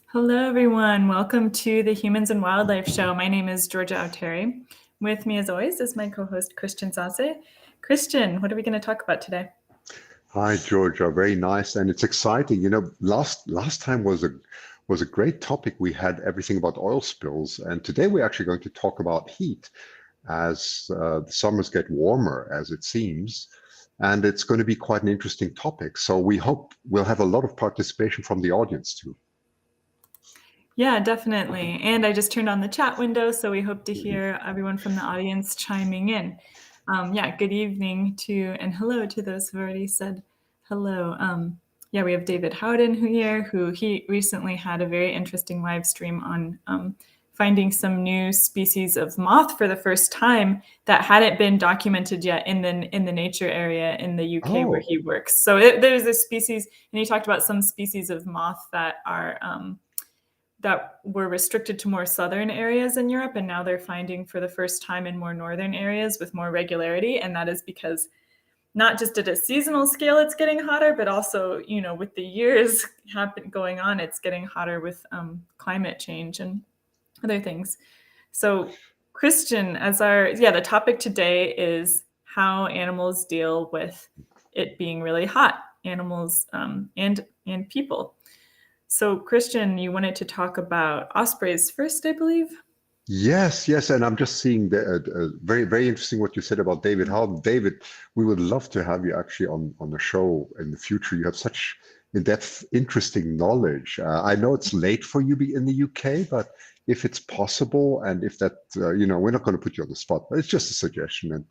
Hello, everyone. Welcome to the Humans and Wildlife Show. My name is Georgia Auteri. With me, as always, is my co-host, Christian Sase. Christian, what are we going to talk about today? Hi, Georgia. Very nice, and it's exciting. Last time was a great topic. We had everything about oil spills, and today we're actually going to talk about heat as the summers get warmer, as it seems, and it's going to be quite an interesting topic. So we hope we'll have a lot of participation from the audience too. Yeah, definitely. And I just turned on the chat window, so we hope to hear everyone from the audience chiming in. Good evening and hello to those who've already said hello. We have David Howden here, who he recently had a very interesting live stream on finding some new species of moth for the first time that hadn't been documented yet in the nature area in the UK where Oh, he works. So there's a species, and he talked about some species of moth that are that were restricted to more southern areas in Europe, and now they're finding for the first time in more northern areas with more regularity. And that is because not just at a seasonal scale it's getting hotter, but also, with the years going on, it's getting hotter with climate change and other things. So, Christian, the topic today is how animals deal with it being really hot, animals and people. So, Christian, you wanted to talk about ospreys first, I believe. yes, and I'm just seeing very, very interesting what you said about David Howden. David, we would love to have you actually on the show in the future. You have such in-depth, interesting knowledge. I know it's late for you be in the UK, but if it's possible, and if that, we're not going to put you on the spot, but it's just a suggestion. And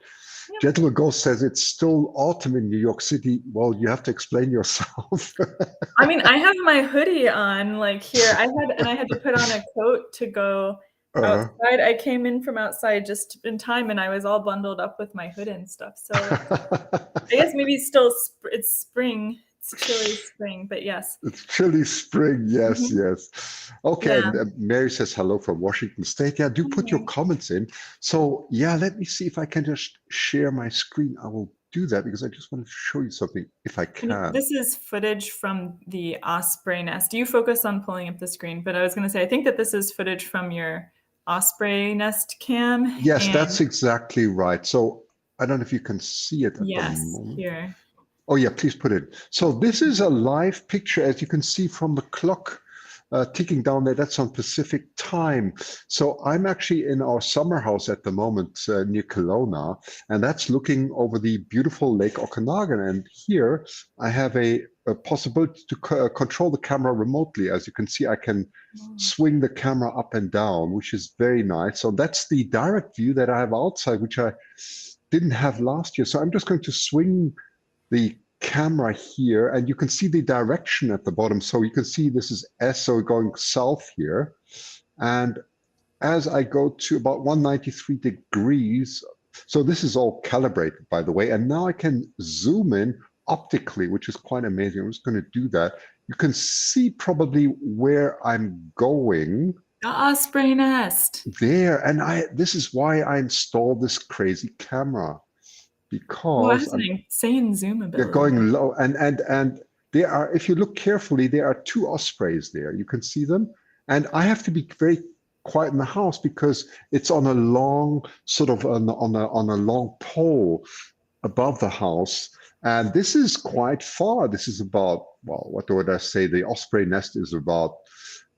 Gentleman Ghost says it's still autumn in New York City. Well, you have to explain yourself. I mean, I have my hoodie on, like here. I had to put on a coat to go uh, outside. I came in from outside just in time, and I was all bundled up with my hood and stuff. So I guess maybe it's spring. It's chilly spring, but yes. It's chilly spring. Yes, Mhm. yes. Okay. Yeah. And Mary says hello from Washington State. Yeah, do put your Okay. comments in. So, yeah, let me see if I can just share my screen. I will do that because I just wanted to show you something if I And can. this is footage from the osprey nest. You focus on pulling up the screen, but I was going to say, I think that this is footage from your osprey nest cam. Yes, that's And exactly right. So, I don't know if you can see it at the yes, moment. here. Oh, yeah, please put it. So this is a live picture, as you can see from the clock ticking down there. That's on Pacific time. So I'm actually in our summer house at the moment near Kelowna, and that's looking over the beautiful Lake Okanagan. And here I have a possibility to control the camera remotely. As you can see, I can swing the camera up and down, which is very nice. So that's the direct view that I have outside, which I didn't have last year. So I'm just going to swing the camera here, and you can see the direction at the bottom. So you can see this is S, so going south here. And as I go to about 193 degrees, so this is all calibrated, by the way, and now I can zoom in optically, which is quite amazing. I'm just going to do that. You can see probably where I'm going The osprey nest. there. And this is why I installed this crazy camera, Well, it because has an insane zoom they're ability. going low, and there are, if you look carefully, there are two ospreys there. You can see them, and I have to be very quiet in the house because it's on a long sort of on a long pole above the house, and this is quite far. This is about, well, what would I say? The osprey nest is about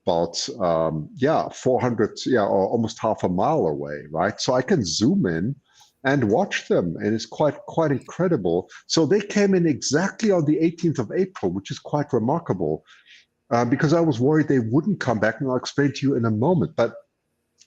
400, or almost half a mile away, right? So I can zoom in and watch them, and it's quite incredible. So they came in exactly on the 18th of April, which is quite remarkable, because I was worried they wouldn't come back, and I'll explain to you in a moment. But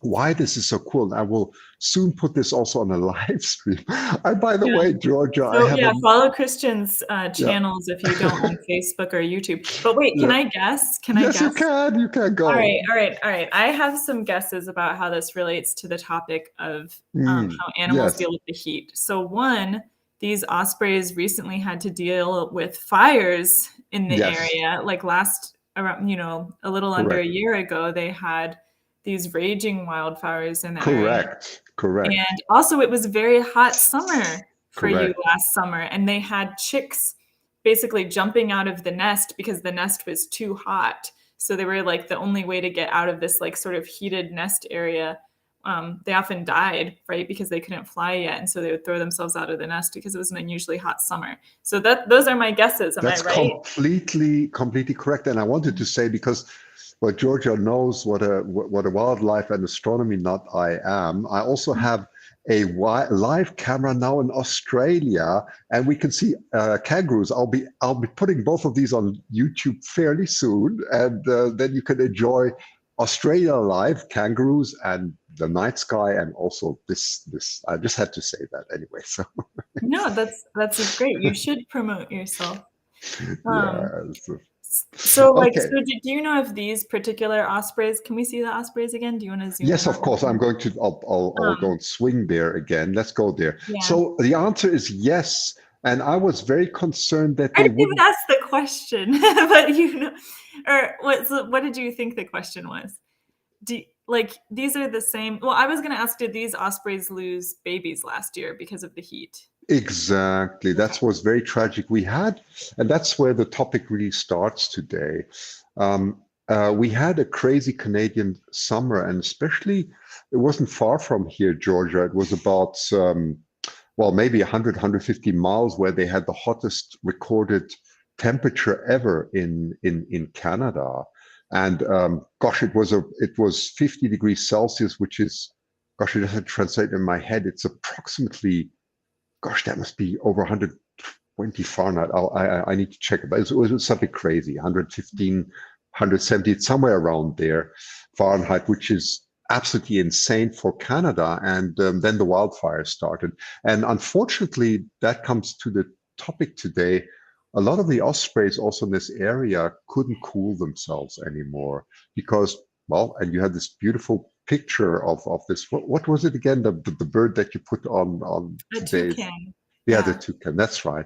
why this is so cool, and I will soon put this also on a live stream. And by the Yeah. way, Georgia, I So have yeah, a follow Christian's yeah, channels if you don't on Facebook or YouTube. But wait, can yeah. I guess? Can I Yes, you guess? can. You can All go. right, all right, all right. I have some guesses about how this relates to the topic of how animals Yes, deal with the heat. So one, these ospreys recently had to deal with fires in the yes, area. Like around, a little under a correct, year ago, they had these raging wildfires in the area. correct, correct, And also, it was a very hot summer for you correct. last summer, and they had chicks basically jumping out of the nest because the nest was too hot. So they were like the only way to get out of this like sort of heated nest area. They often died, right, because they couldn't fly yet, and so they would throw themselves out of the nest because it was an unusually hot summer. So those are my guesses. Am I That's right? completely correct. And I wanted to say, because well, Georgia knows what a wildlife and astronomy nut I am. I also have a live camera now in Australia, and we can see kangaroos. I'll be putting both of these on YouTube fairly soon, and then you can enjoy Australia live, kangaroos, and the night sky, and also this. I just had to say that anyway. So No, that's great. You should promote yourself. Um, yeah. so like, Okay. do you know if these particular ospreys, can we see the ospreys again? Do you want to zoom Yes, in on of course. I'm them? going to. I'll go Um, and swing there again. Let's go there. yeah. So the answer is yes. And I was very concerned that I they didn't even wouldn't. ask the question, but you know, or what did you think the question was? Like these are the same? Well, I was going to ask, did these ospreys lose babies last year because of the heat? Exactly. Okay. That was very tragic. We had, and that's where the topic really starts today. We had a crazy Canadian summer, and especially it wasn't far from here, Georgia. It was about, well, maybe 100, 150 miles where they had the hottest recorded temperature ever in Canada. And gosh, it was 50 degrees Celsius, which is, gosh, I just had to translate in my head. It's approximately, gosh, that must be over 120 Fahrenheit. I need to check it, but it was something crazy, 115, 170, somewhere around there Fahrenheit, which is absolutely insane for Canada. And then the wildfires started. And unfortunately, that comes to the topic today. A lot of the ospreys also in this area couldn't cool themselves anymore because, well, and you had this beautiful picture of this. What was it again? The bird that you put on A today's. toucan. Yeah, the Yeah. toucan. That's right.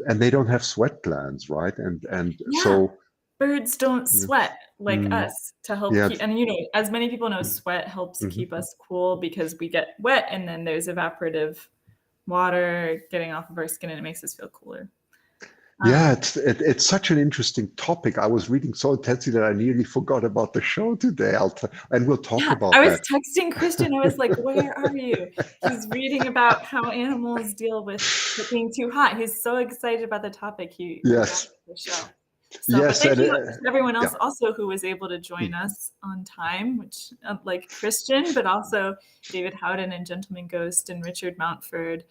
And they don't have sweat glands, right? And Yeah. so Birds don't yeah, sweat like mm, us to help yeah, keep, and you know, as many people know, sweat helps mhm. keep us cool because we get wet and then there's evaporative water getting off of our skin and it makes us feel cooler. Yeah, Um, it's such an interesting topic. I was reading so intensely that I nearly forgot about the show today. And we'll talk yeah, I about was that. texting Christian. I was like, "Where are you?" He's reading about how animals deal with it being too hot. He's so excited about the topic. He watched Yes, the show. So, but yes, thank and you to everyone yeah. else also who was able to join us on time, which like Christian, but also David Howden and Gentleman Ghost and Richard Mountford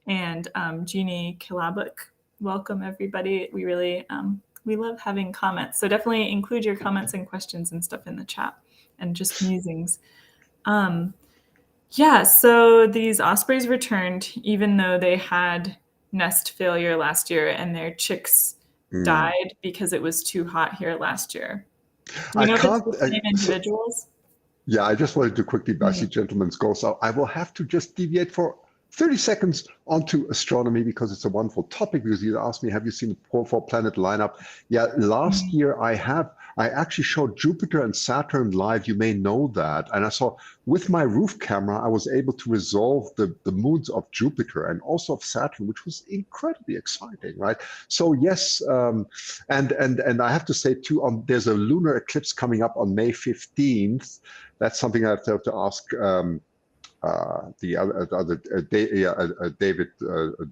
and Jeannie Kilabuk. Welcome everybody. We really we love having comments. So definitely include your comments and questions and stuff in the chat and just musings. Um, yeah, so these ospreys returned even though they had nest failure last year and their chicks Mm. died because it was too hot here last year. Do you I know if it's can't. the same individuals? Yeah, I just wanted to quickly, I Mm. see gentlemen's go, so I will have to just deviate for 30 seconds onto astronomy because it's a wonderful topic. Because you asked me, have you seen the four planet lineup? Yeah, last Mm. year I have. I actually showed Jupiter and Saturn live. You may know that. And I saw with my roof camera, I was able to resolve the moons of Jupiter and also of Saturn, which was incredibly exciting, right? So yes, and I have to say too, there's a lunar eclipse coming up on May 15th. That's something I have to ask the other David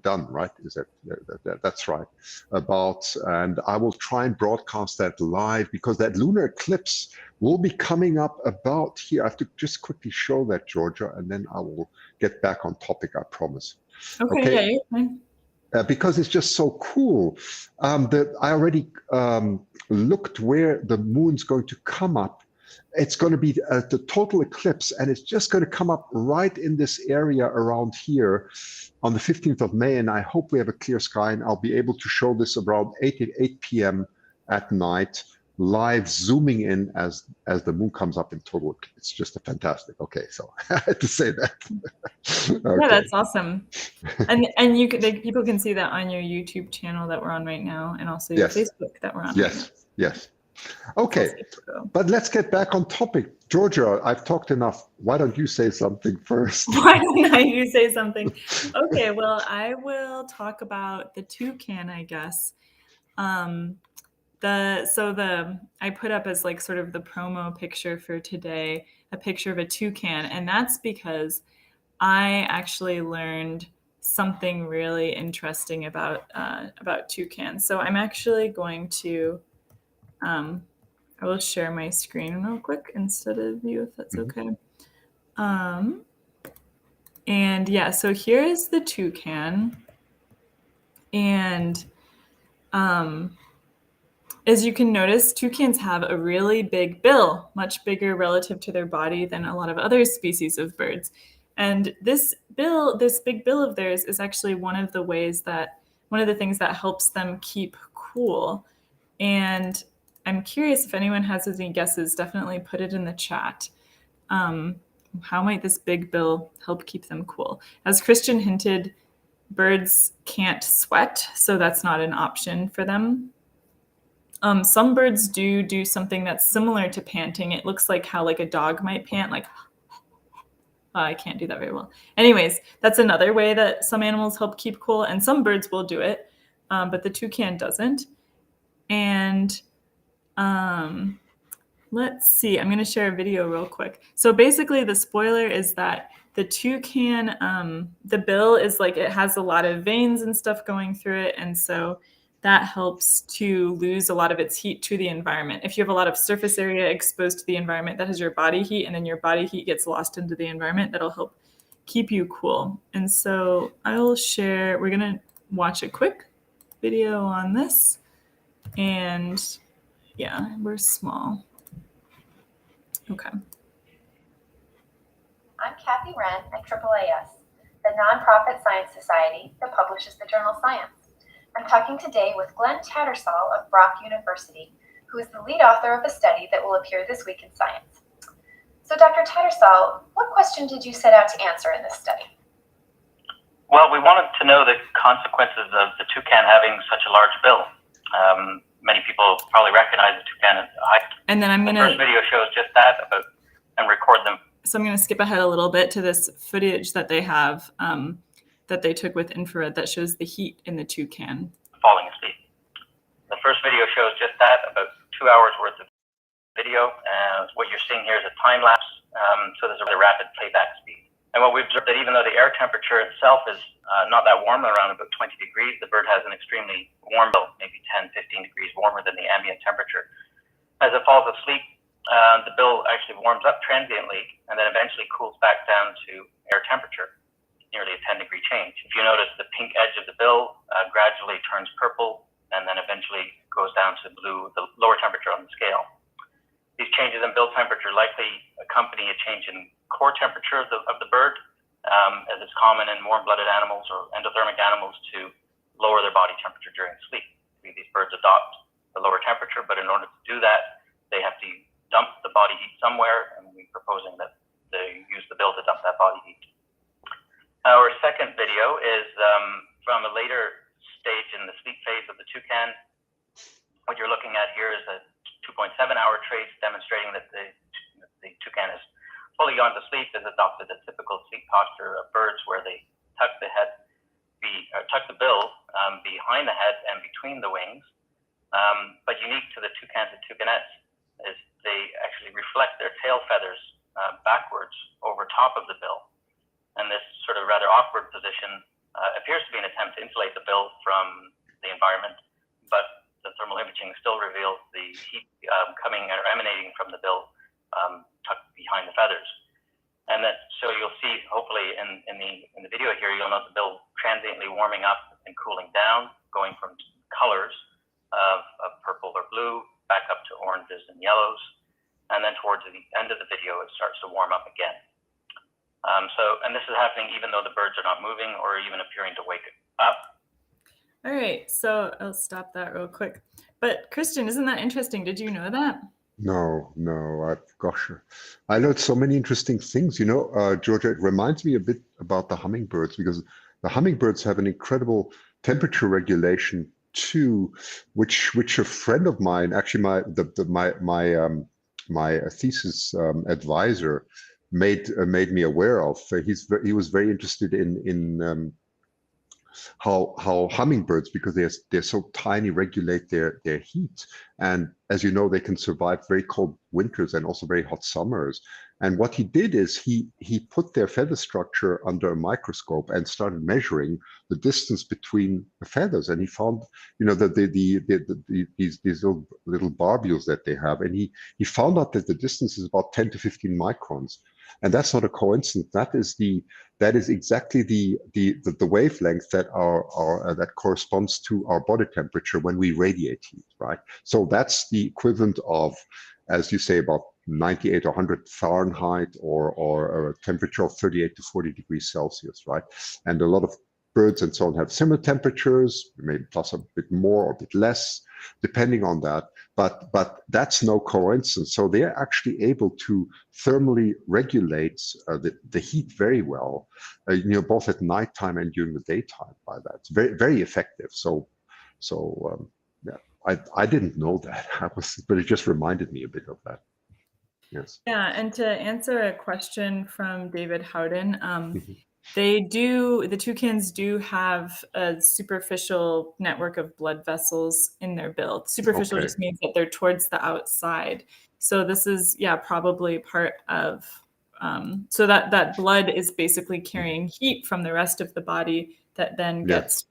Dunn, right? Is that's right? About, and I will try and broadcast that live because that lunar eclipse will be coming up about here. I have to just quickly show that, Georgia, and then I will get back on topic. I promise. Okay, yeah, Okay. you're fine. Because it's just so cool. That I already looked where the moon's going to come up. It's going to be the total eclipse, and it's just going to come up right in this area around here on the 15th of May. And I hope we have a clear sky, and I'll be able to show this around 8 p.m. at night, live zooming in as the moon comes up in total. It's just a fantastic. Okay, so I had to say that. Yeah, Okay. that's awesome. And you could people can see that on your YouTube channel that we're on right now, and also your Yes. Facebook that we're on right now. Yes. Yes. It's all Okay. safe to go. But let's get back on topic. Georgia, I've talked enough. Why don't you say something first? Why don't you say something? Okay, well, I will talk about the toucan, I guess. Um, I put up as like sort of the promo picture for today, a picture of a toucan, and that's because I actually learned something really interesting about toucans. So I'm actually going to I will share my screen real quick instead of you, if that's Mhm. okay. Um, and yeah, so here is the toucan, and um, as you can notice, toucans have a really big bill, much bigger relative to their body than a lot of other species of birds. And this big bill of theirs is actually one of the things that helps them keep cool. And I'm curious if anyone has any guesses, definitely put it in the chat. Um, how might this big bill help keep them cool? As Christian hinted, birds can't sweat, so that's not an option for them. Some birds do something that's similar to panting. It looks like how like a dog might pant, like I can't do that very well. Anyways, that's another way that some animals help keep cool, and some birds will do it, but the toucan doesn't. And um, let's see. I'm going to share a video real quick. So basically, the spoiler is that the toucan, the bill is like it has a lot of veins and stuff going through it, and so that helps to lose a lot of its heat to the environment. If you have a lot of surface area exposed to the environment, that has your body heat, and then your body heat gets lost into the environment. That'll help keep you cool. And so I'll share. We're going to watch a quick video on this, and yeah, we're small. Okay. I'm Kathy Wren at AAAS, the nonprofit science society that publishes the journal Science. I'm talking today with Glenn Tattersall of Brock University, who is the lead author of a study that will appear this week in Science. So, Dr. Tattersall, what question did you set out to answer in this study? Well, we wanted to know the consequences of the toucan having such a large bill. Many people probably recognize the toucan. And then the first video shows just that and record them. So I'm going to skip ahead a little bit to this footage that they have that they took with infrared that shows the heat in the toucan. Falling asleep. The first video shows just that, about 2 hours worth of video. What you're seeing here is a time lapse, so there's a really rapid playback speed. And what we observed that even though the air temperature itself is not that warm, around about 20 degrees, the bird has an extremely warm bill, maybe 10, 15 degrees warmer than the ambient temperature. As it falls asleep, the bill actually warms up transiently and then eventually cools back down to air temperature, nearly a 10-degree change. If you notice, the pink edge of the bill gradually turns purple and then eventually goes down to blue, the lower temperature on the scale. These changes in bill temperature likely accompany a change in core temperature of the bird, as it's common in warm-blooded animals or endothermic animals to lower their body temperature during sleep. These birds adopt the lower temperature, but in order to do that, they have to dump the body heat somewhere, and we're proposing that they use the bill to dump that body heat. Our second video is from a later stage in the sleep phase of the toucan. What you're looking at here is a 2.7-hour trace demonstrating that the toucan is fully gone to sleep, has adopted the typical sleep posture of birds where they tuck the bill behind the head and between the wings. But unique to the toucans and toucanettes is they actually reflect their tail feathers backwards over top of the bill. And this sort of rather awkward position appears to be an attempt to insulate the bill from the environment, but the thermal imaging still reveals the heat coming or emanating from the bill tucked behind the feathers. And so you'll see, hopefully, in the video here, you'll note the bill transiently warming up and cooling down, going from colors of purple or blue back up to oranges and yellows. And then towards the end of the video, it starts to warm up again. And this is happening even though the birds are not moving or even appearing to wake up. All right, so I'll stop that real quick. But Christian, isn't that interesting? Did you know that? No, gosh, I learned so many interesting things. Georgia, it reminds me a bit about the hummingbirds, because the hummingbirds have an incredible temperature regulation too, which a friend of mine, actually my thesis advisor, made me aware of. He was very interested in how hummingbirds, because they're so tiny, regulate their heat. And as you know, they can survive very cold winters and also very hot summers. And what he did is he put their feather structure under a microscope and started measuring the distance between the feathers. And he found, these little barbules that they have, and he found out that the distance is about 10 to 15 microns. And that's not a coincidence. That is exactly the wavelength that that corresponds to our body temperature when we radiate heat, right? So that's the equivalent of, as you say, about 98 or 100 Fahrenheit, or a temperature of 38 to 40 degrees Celsius, right? And a lot of birds and so on have similar temperatures, maybe plus a bit more or a bit less, depending on that. But that's no coincidence. So they're actually able to thermally regulate the heat very well, both at nighttime and during the daytime. By that, it's very, very effective. Yeah, I didn't know that. But it just reminded me a bit of that. Yes. Yeah, and to answer a question from David Howden, Mhm. the toucans do have a superficial network of blood vessels in their bill. Superficial Okay. just means that they're towards the outside. So this is, probably part of, so that blood is basically carrying heat from the rest of the body that then Yes.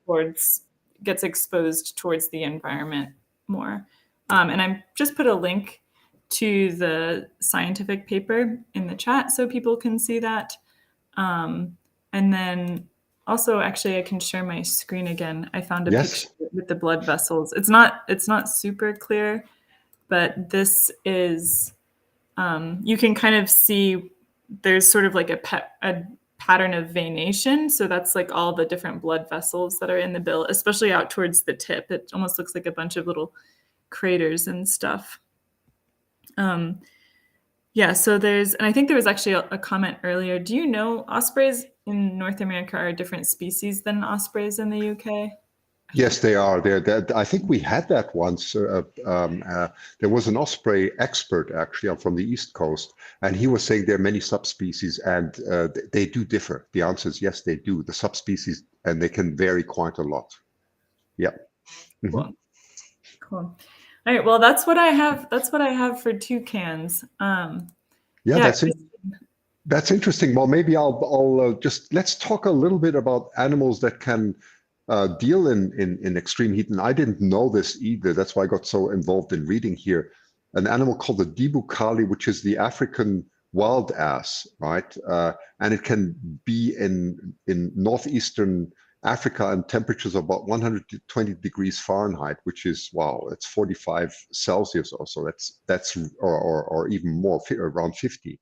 gets exposed towards the environment more. And I just put a link to the scientific paper in the chat so people can see that. And then also, actually, I can share my screen again. I found a Yes. picture with the blood vessels. It's not super clear, but this is, you can kind of see there's sort of like a pattern of venation. So that's like all the different blood vessels that are in the bill, especially out towards the tip. It almost looks like a bunch of little craters and stuff. Yeah, so and I think there was actually a comment earlier. Do you know ospreys in North America are a different species than ospreys in the UK? Yes, they are. I think we had that once. There was an osprey expert actually from the East Coast, and he was saying there are many subspecies, and they do differ. The answer is yes, they do. The subspecies, and they can vary quite a lot. Yeah. Mm-hmm. Cool. Cool. All right. Well, that's what I have. That's what I have for toucans. Yeah, that's interesting. Well, maybe I'll just let's talk a little bit about animals that can deal in extreme heat. And I didn't know this either. That's why I got so involved in reading here. An animal called the dibukali, which is the African wild ass, right? And it can be in northeastern Africa and temperatures of about 120 degrees Fahrenheit, which is, wow, it's 45 Celsius or so. That's or even more, around 50.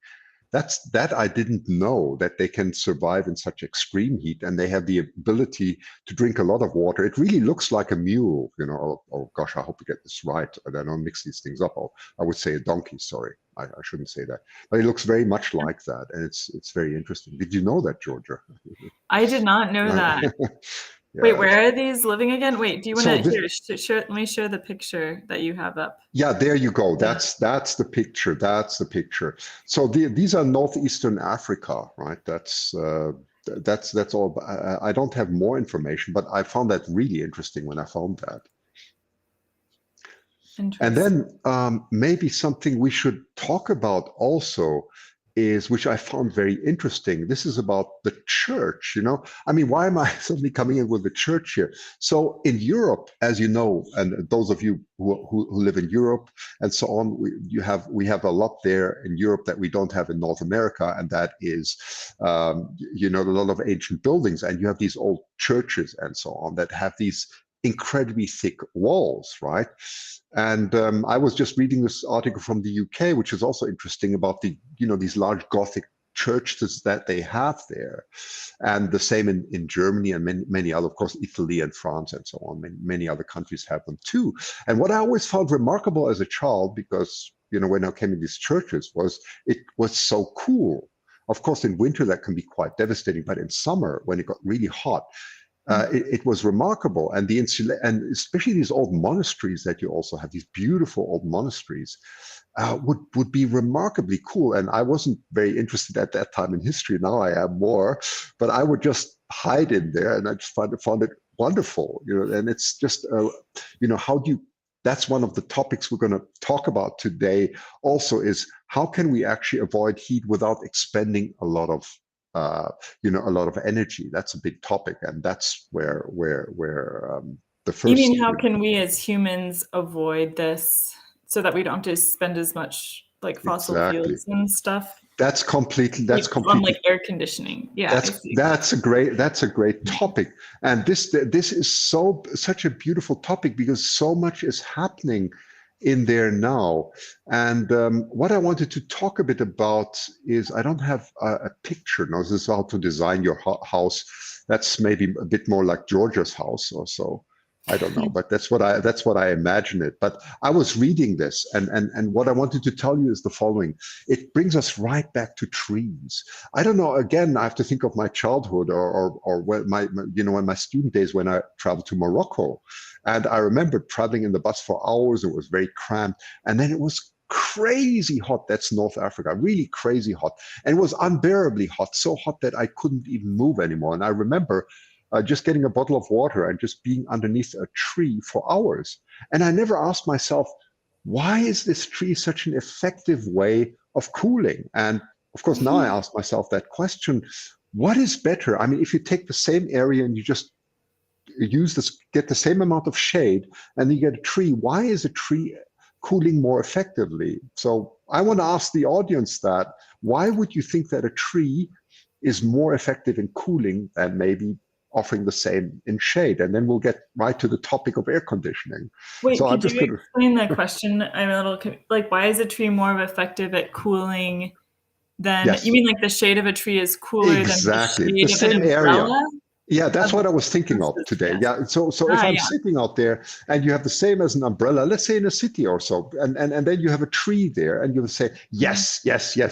That I didn't know, that they can survive in such extreme heat, and they have the ability to drink a lot of water. It really looks like a mule, oh gosh, I hope I get this right, and I don't mix these things up. I would say a donkey, sorry. I shouldn't say that. But it looks very much like that, and it's very interesting. Did you know that, Georgia? I did not know that. Yeah. Wait, where are these living again? Wait, do you want to let me share the picture that you have up? Yeah, there you go. That's the picture. That's the picture. So these are northeastern Africa, right? That's all. I don't have more information, but I found that really interesting when I found that. And then maybe something we should talk about also is, which I found very interesting. This is about the church, I mean, why am I suddenly coming in with the church here? So in Europe, as you know, and those of you who live in Europe and so on, we have a lot there in Europe that we don't have in North America, and that is, a lot of ancient buildings, and you have these old churches and so on that have these incredibly thick walls, right? And I was just reading this article from the UK, which is also interesting, about these large Gothic churches that they have there, and the same in Germany and many other, of course, Italy and France and so on. Many other countries have them too. And what I always found remarkable as a child, because when I came in these churches, was it was so cool. Of course, in winter that can be quite devastating, but in summer, when it got really hot, It was remarkable, and and especially these old monasteries that you also have, these beautiful old monasteries, would be remarkably cool. And I wasn't very interested at that time in history. Now I am more, but I would just hide in there, and I just found it wonderful, And it's just, how do you? That's one of the topics we're going to talk about today. Also, is how can we actually avoid heat without expending a lot of a lot of energy. That's a big topic, and that's where the first. You mean how can we as humans avoid this so that we don't have to spend as much like fossil fuels and stuff? That's completely. On like air conditioning. Yeah, that's a great topic, and this is such a beautiful topic because so much is happening in there now. And what I wanted to talk a bit about is, I don't have a picture now. This is how to design your house. That's maybe a bit more like Georgia's house or so. I don't know, but that's what I imagine it. But I was reading this, and what I wanted to tell you is the following. It brings us right back to trees. I don't know. Again, I have to think of my childhood or when my student days when I traveled to Morocco, and I remember traveling in the bus for hours. It was very cramped, and then it was crazy hot. That's North Africa, really crazy hot, and it was unbearably hot, so hot that I couldn't even move anymore. And I remember just getting a bottle of water and just being underneath a tree for hours. And I never asked myself, why is this tree such an effective way of cooling? And of course, now I ask myself that question, what is better? I mean, if you take the same area and you just get the same amount of shade and you get a tree, why is a tree cooling more effectively? So I want to ask the audience that, why would you think that a tree is more effective in cooling than maybe offering the same in shade? And then we'll get right to the topic of air conditioning. Wait, so could you explain the question? I'm a little like, why is a tree more effective at cooling than? Yes. You mean like the shade of a tree is cooler than the shade of an umbrella? Area. Yeah, that's what I was thinking of today. Yeah. So if I'm sitting out there and you have the same as an umbrella, let's say in a city or so, and then you have a tree there, and you will say, yes,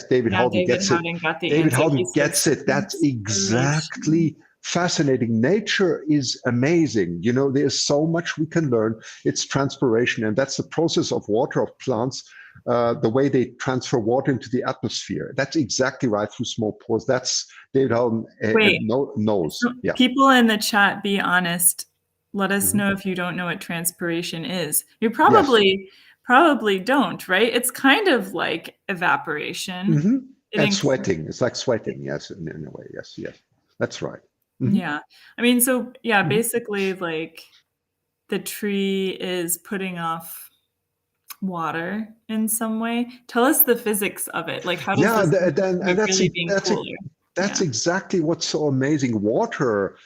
David Howden gets it. David Howden gets it. That's exactly fascinating. Nature is amazing. There's so much we can learn. It's transpiration, and that's the process of water, of plants. The way they transfer water into the atmosphere. That's exactly right, through small pores. That's David Howden knows. So people in the chat, be honest. Let us know if you don't know what transpiration is. You probably don't, right? It's kind of like evaporation. And sweating. It's like sweating, yes, in a way. Yes. That's right. Yeah. I mean, so basically like the tree is putting off water in some way. Tell us the physics of it. Like, how does that's exactly what's so amazing. Water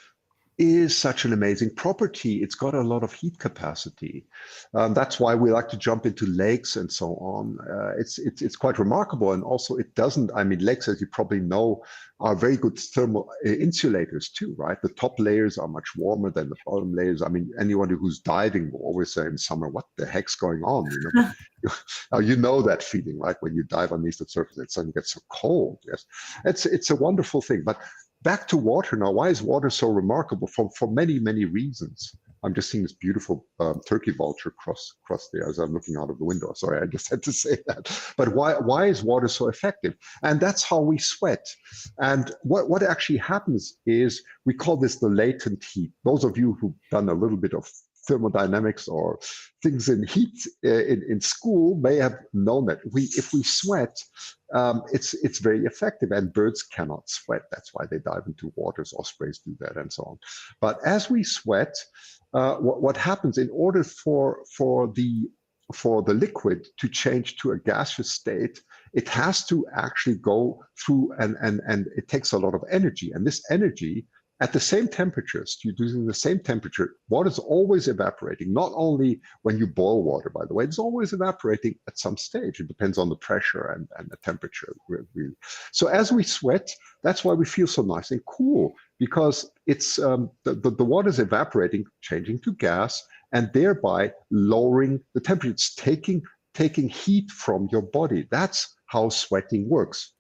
is such an amazing property. It's got a lot of heat capacity. That's why we like to jump into lakes and so on. It's quite remarkable. And also it doesn't, I mean, lakes, as you probably know, are very good thermal insulators too, right? The top layers are much warmer than the bottom layers. I mean, anyone who's diving will always say in summer, what the heck's going on? You know that feeling, right? When you dive underneath the surface, it suddenly gets so cold. Yes, it's a wonderful thing. But back to water now. Why is water so remarkable? For many, many reasons. I'm just seeing this beautiful turkey vulture cross there as I'm looking out of the window. Sorry, I just had to say that. But why is water so effective? And that's how we sweat. And what actually happens is, we call this the latent heat. Those of you who've done a little bit of thermodynamics or things in heat in school may have known that if we sweat, it's very effective, and birds cannot sweat. That's why they dive into waters. Ospreys do that, and so on. But as we sweat, what happens, in order for the liquid to change to a gaseous state, it has to actually go through, and it takes a lot of energy. And this energy, at the same temperatures, using the same temperature, water is always evaporating. Not only when you boil water, by the way, it's always evaporating at some stage. It depends on the pressure and the temperature, really. So as we sweat, that's why we feel so nice and cool, because it's the water is evaporating, changing to gas, and thereby lowering the temperature. It's taking heat from your body. That's how sweating works.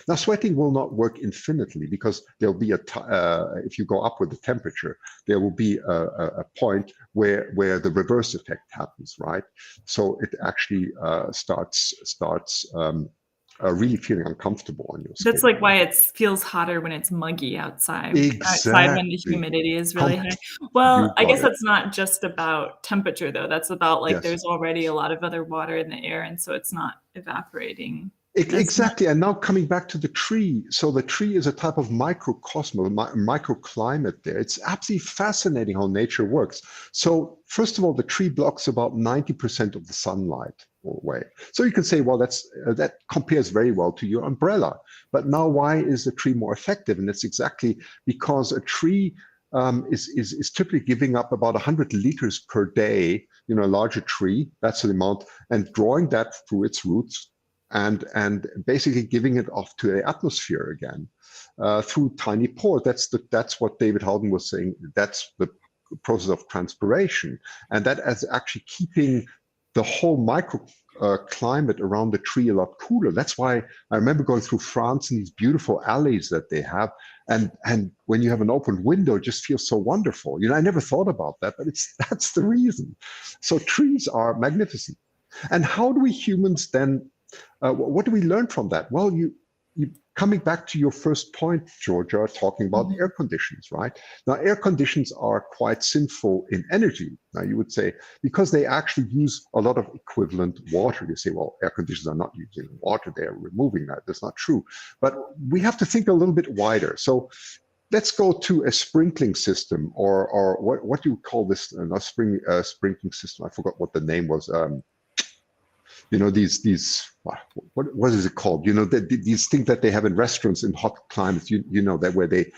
Now, sweating will not work infinitely because there'll be if you go up with the temperature, there will be a point where the reverse effect happens, right? So it actually starts really feeling uncomfortable on your That's skin. like why it feels hotter when it's muggy outside when the Exactly. humidity is really high. Well, You I got guess it. that's not just about temperature though. That's about like Yes. there's already a lot of other water in the air, and so it's not evaporating as much. Exactly. And now coming back to the tree. So the tree is a type of microcosmos, microclimate there. It's absolutely fascinating how nature works. So first of all, the tree blocks about 90% of the sunlight away. So you can say, well, that compares very well to your umbrella. But now why is the tree more effective? And it's exactly because a tree is typically giving up about 100 liters per day, a larger tree, that's the amount, and drawing that through its roots and basically giving it off to the atmosphere again through tiny pores. That's what David Haldane was saying. That's the process of transpiration, and that is actually keeping the whole micro climate around the tree a lot cooler. That's why I remember going through France and these beautiful alleys that they have, and when you have an open window, it just feels so wonderful. I never thought about that, but that's the reason. So trees are magnificent. And how do we humans then? What do we learn from that? Well, you coming back to your first point, Georgia, talking about air conditions, right? Now, air conditions are quite sinful in energy. Now, you would say, because they actually use a lot of equivalent water. You say, well, air conditioners are not using water, they're removing that. That's not true. But we have to think a little bit wider. So let's go to a sprinkling system, or what do you call this? Not sprinkling system. I forgot what the name was. These what is it called? These things that they have in restaurants in hot climates. That where they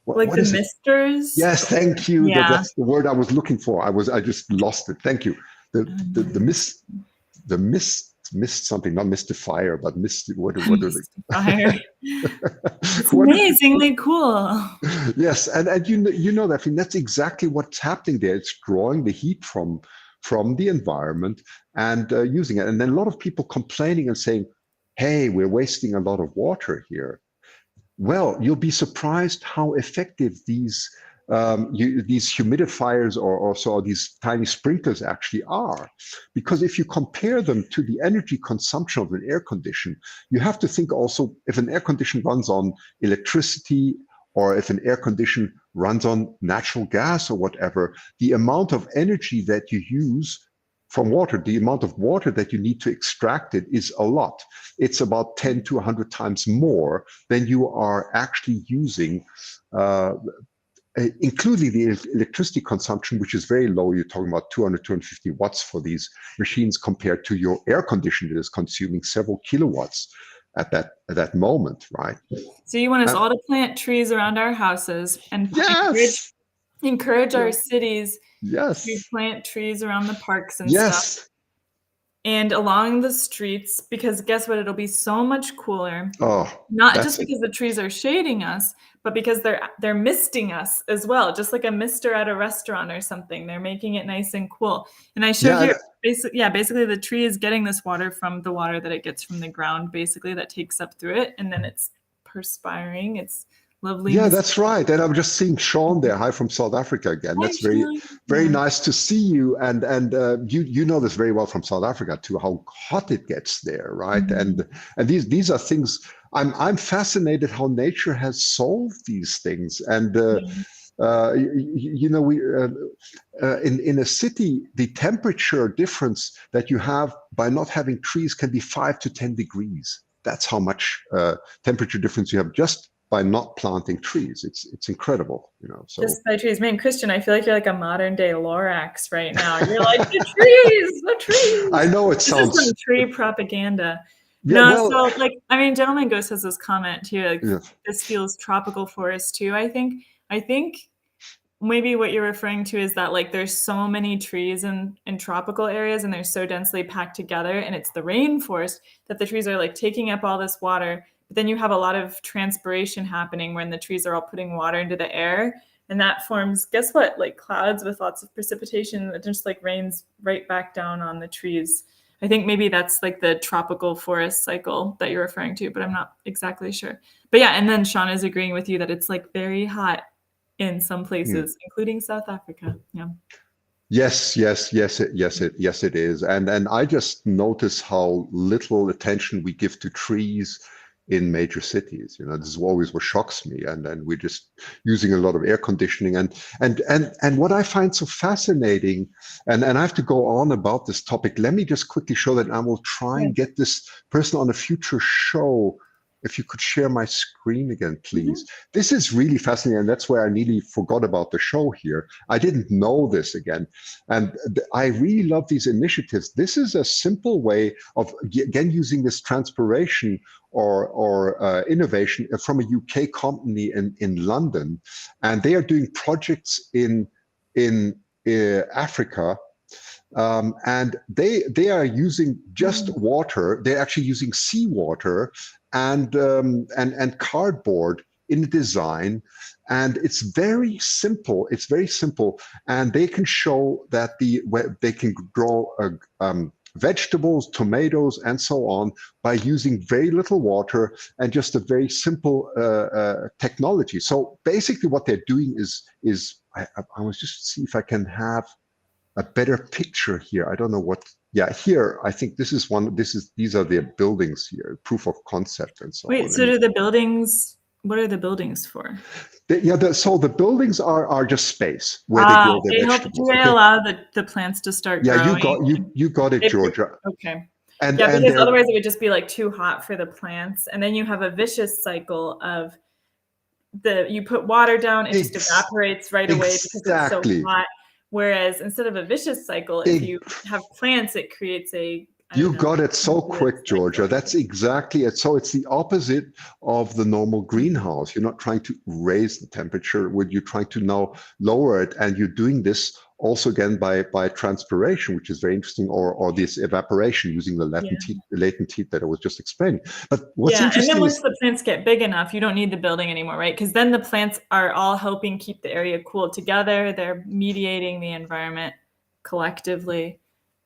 Like what the is it? misters? Yes, thank you. Yeah. That's the word I was looking for. I just lost it. Thank you. The mist something, not mystifier, but mist. What are they? Mystifier. It's amazingly cool. Yes, and that. I think that's exactly what's happening there. It's drawing the heat from the environment and using it. And then a lot of people complaining and saying, "Hey, we're wasting a lot of water here." Well, you'll be surprised how effective these humidifiers or these tiny sprinklers actually are. Because if you compare them to the energy consumption of an air condition, you have to think also if an air condition runs on electricity or if an air condition runs on natural gas or whatever, the amount of energy that you use from water, the amount of water that you need to extract it is a lot. It's about 10 to 100 times more than you are actually using, including the electricity consumption, which is very low. You're talking about 200, 250 watts for these machines compared to your air conditioner that is consuming several kilowatts at that moment, right? So you want us all to plant trees around our houses and yes, encourage our cities yes, to plant trees around the parks and yes. stuff. And along the streets, because guess what? It'll be so much cooler. Oh, not just because the trees are shading us, but because they're misting us as well, just like a mister at a restaurant or something. They're making it nice and cool. And I showed you basically the tree is getting this water from the water that it gets from the ground, basically that takes up through it, and then it's perspiring. It's lovely. Yeah, that's right. And I'm just seeing Sean there. Hi from South Africa again. That's very nice to see you. And you know this very well from South Africa too, how hot it gets there, right? Mm-hmm. And these are things I'm fascinated how nature has solved these things. And we in a city, the temperature difference that you have by not having trees can be 5 to 10 degrees. That's how much temperature difference you have just by not planting trees. It's incredible, So just by trees. Man, Christian, I feel like you're like a modern day Lorax right now. You're like the trees. I know it sounds this is some tree propaganda. Yeah, so Gentleman Ghost has this comment too. Like this feels tropical forest too. I think maybe what you're referring to is that like there's so many trees in tropical areas and they're so densely packed together, and it's the rainforest that the trees are like taking up all this water. But then you have a lot of transpiration happening when the trees are all putting water into the air, and that forms, guess what, like clouds with lots of precipitation that just like rains right back down on the trees. I think maybe that's like the tropical forest cycle that you're referring to, but I'm not exactly sure. But yeah, and then Sean is agreeing with you that it's like very hot in some places, including South Africa. Yeah. Yes, it is. And I just notice how little attention we give to trees in major cities. This is always what shocks me. And then we're just using a lot of air conditioning. And what I find so fascinating, and I have to go on about this topic. Let me just quickly show that, and I will try and get this person on a future show. If you could share my screen again, please. This is really fascinating, and that's where I nearly forgot about the show here. I didn't know this again. And I really love these initiatives. This is a simple way of, again, using this transpiration or innovation from a UK company in London. And they are doing projects in Africa. And they are using just water. They're actually using seawater and cardboard in the design, and it's very simple. It's very simple, and they can show that they can grow vegetables, tomatoes, and so on by using very little water and just a very simple technology. So basically, what they're doing is I was just see if I can have a better picture here. I don't know what. Yeah, here I think this is one. These are their buildings here, proof of concept and so on. Wait, so do the buildings? What are the buildings for? So the buildings are just space where they grow their vegetables. Do they allow the plants to start growing? Yeah, you got it, Georgia. Okay. And because otherwise it would just be like too hot for the plants, and then you have a vicious cycle of you put water down, it just evaporates right away because it's so hot. Whereas instead of a vicious cycle, if you have plants, it creates You got it so quick, Georgia. That's exactly it. So it's the opposite of the normal greenhouse. You're not trying to raise the temperature, you're trying to now lower it. And you're doing this also again by transpiration, which is very interesting, or this evaporation using the latent heat that I was just explaining. But what's interesting and then once the plants get big enough, you don't need the building anymore, right? Because then the plants are all helping keep the area cool together. They're mediating the environment collectively.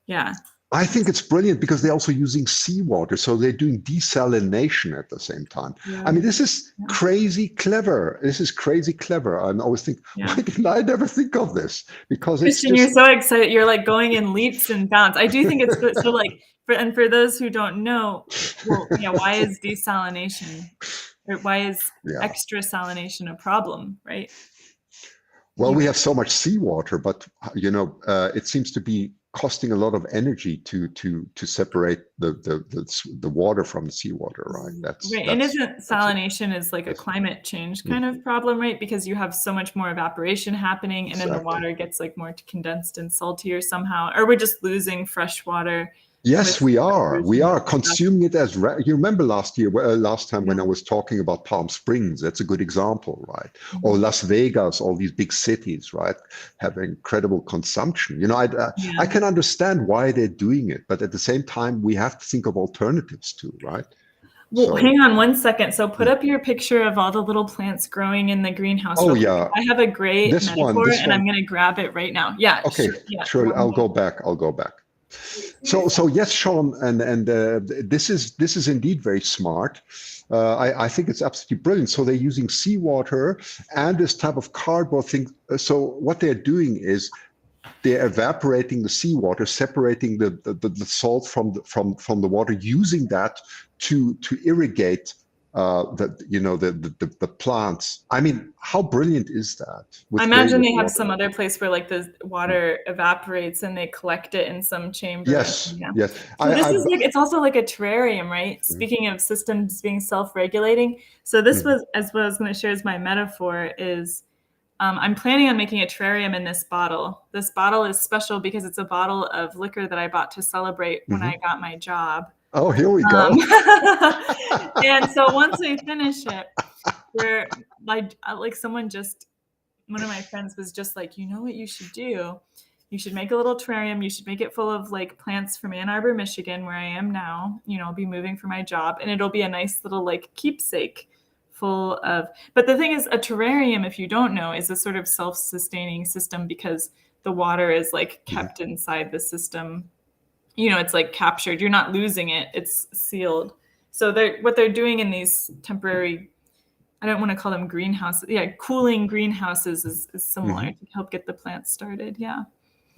Yeah. I think it's brilliant because they're also using seawater. So they're doing desalination at the same time. Yeah. I mean, this is crazy clever. This is crazy clever. I always think, why didn't I never think of this? Because Christian, you're so excited. You're like going in leaps and bounds. I do think it's so like, for those who don't know, why is desalination, or why is extra salination a problem, right? Well, we have so much seawater, but it seems to be costing a lot of energy to separate the water from the seawater, right? That's and isn't salination is like a climate change kind of problem, right? Because you have so much more evaporation happening, and then the water gets like more condensed and saltier somehow, or we're just losing fresh water. Yes, we are. We are consuming it as you remember last time when I was talking about Palm Springs. That's a good example, right? Or Las Vegas, all these big cities, right, have incredible consumption. I can understand why they're doing it, but at the same time, we have to think of alternatives too, right? Well, hang on one second. So put up your picture of all the little plants growing in the greenhouse. Oh, yeah. I have a great metaphor, and I'm going to grab it right now. Yeah. Okay, sure. I'll go back. So yes, Sean, and this is indeed very smart. I think it's absolutely brilliant. So they're using seawater and this type of cardboard thing. So what they're doing is they're evaporating the seawater, separating the salt from the water, using that to irrigate the plants. I mean, how brilliant is that? I imagine they have some other place where like the water evaporates and they collect it in some chamber. Yes. So it's also like a terrarium, right? Speaking of systems being self-regulating. So this was, as what I was going to share as my metaphor is, I'm planning on making a terrarium in this bottle. This bottle is special because it's a bottle of liquor that I bought to celebrate when I got my job. Oh, here we go. And so once we finish it, we're like one of my friends was just like, you know what you should do? You should make a little terrarium. You should make it full of like plants from Ann Arbor, Michigan, where I am now. I'll be moving for my job, and it'll be a nice little like keepsake full of. But the thing is, a terrarium, if you don't know, is a sort of self-sustaining system because the water is like kept inside the system it's like captured. You're not losing it. It's sealed. So what they're doing in these temporary, I don't want to call them greenhouses. Yeah, cooling greenhouses is similar to help get the plants started. Yeah.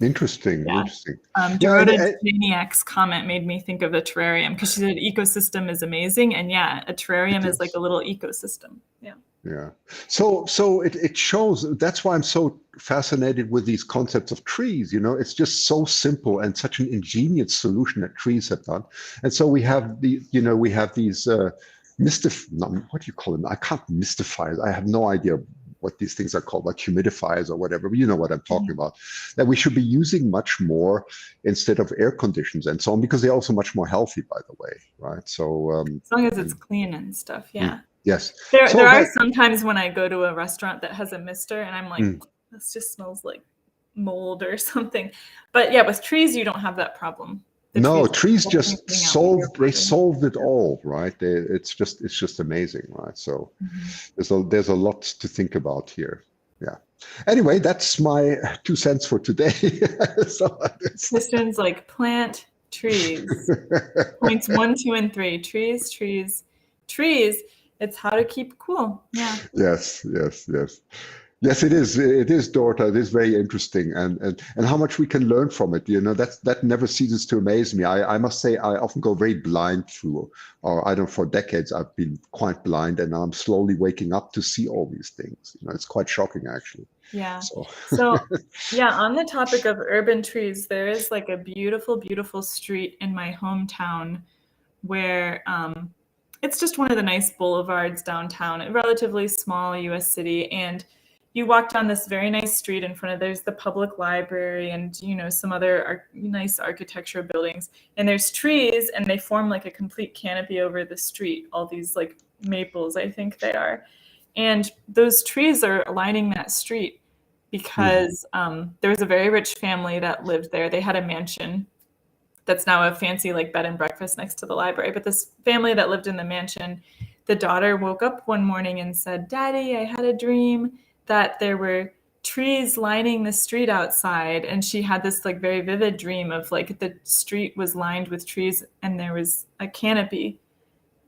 Interesting. Yeah. Interesting. Dorota Janiak's comment made me think of a terrarium, because she said ecosystem is amazing. And yeah, a terrarium is like a little ecosystem. Yeah. Yeah. So it shows, that's why I'm so fascinated with these concepts of trees. It's just so simple and such an ingenious solution that trees have done. And so we have these what do you call them? I can't mystify. I have no idea what these things are called, like humidifiers or whatever, but you know what I'm talking about, that we should be using much more instead of air conditions and so on, because they're also much more healthy, by the way, right? So as long as it's clean and stuff, yeah. Yes. There are sometimes when I go to a restaurant that has a mister and I'm like, this just smells like mold or something. But yeah, with trees, you don't have that problem. Trees just solved it all, right? It's just amazing, right? So there's a lot to think about here. Yeah. Anyway, that's my 2 cents for today. Christian's like, plant trees. Points 1, 2, and 3. Trees. It's how to keep cool. Yeah. Yes, it is. It is, Dorota. It is very interesting, and how much we can learn from it. That never ceases to amaze me. I must say, I often go very blind through, or I don't. For decades, I've been quite blind, and I'm slowly waking up to see all these things. It's quite shocking, actually. Yeah. So yeah, on the topic of urban trees, there is like a beautiful, beautiful street in my hometown where it's just one of the nice boulevards downtown, a relatively small U.S. city, and you walk down this very nice street. In front of there's the public library and some other nice architecture buildings, and there's trees, and they form like a complete canopy over the street. All these like maples, I think they are, and those trees are lining that street because there was a very rich family that lived there. They had a mansion that's now a fancy like bed and breakfast next to the library. But this family that lived in the mansion, the daughter woke up one morning and said, "Daddy, I had a dream that there were trees lining the street outside." And she had this like very vivid dream of like the street was lined with trees and there was a canopy